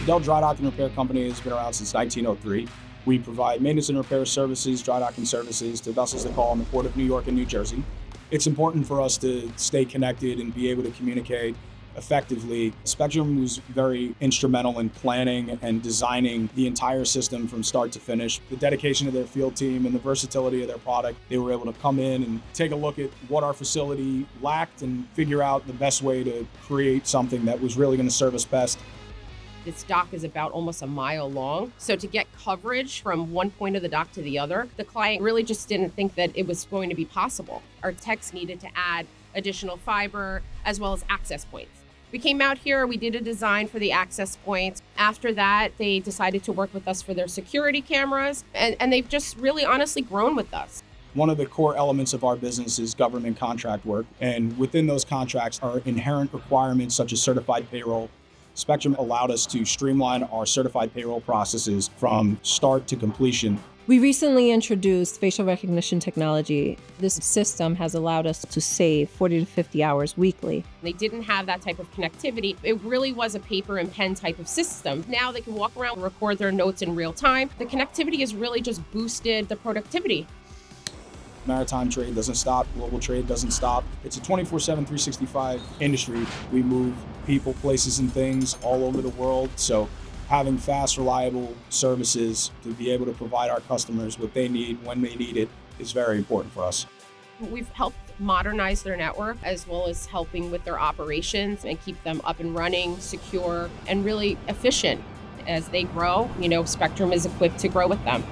Caddell Dry Dock and Repair Company has been around since 1903. We provide maintenance and repair services, dry docking services to vessels that call in the Port of New York and New Jersey. It's important for us to stay connected and be able to communicate effectively. Spectrum was very instrumental in planning and designing the entire system from start to finish. The dedication of their field team and the versatility of their product, they were able to come in and take a look at what our facility lacked and figure out the best way to create something that was really going to serve us best. This dock is about almost a mile long. So to get coverage from one point of the dock to the other, the client really just didn't think that it was going to be possible. Our techs needed to add additional fiber as well as access points. We came out here, we did a design for the access points. After that, they decided to work with us for their security cameras, and they've just really honestly grown with us. One of the core elements of our business is government contract work, and within those contracts are inherent requirements such as certified payroll. Spectrum allowed us to streamline our certified payroll processes from start to completion. We recently introduced facial recognition technology. This system has allowed us to save 40 to 50 hours weekly. They didn't have that type of connectivity. It really was a paper and pen type of system. Now they can walk around and record their notes in real time. The connectivity has really just boosted the productivity. Maritime trade doesn't stop. Global trade doesn't stop. It's a 24/7, 365 industry. We move people, places, and things all over the world. So having fast, reliable services to be able to provide our customers what they need when they need it is very important for us. We've helped modernize their network as well as helping with their operations and keep them up and running, secure, and really efficient. As they grow, Spectrum is equipped to grow with them.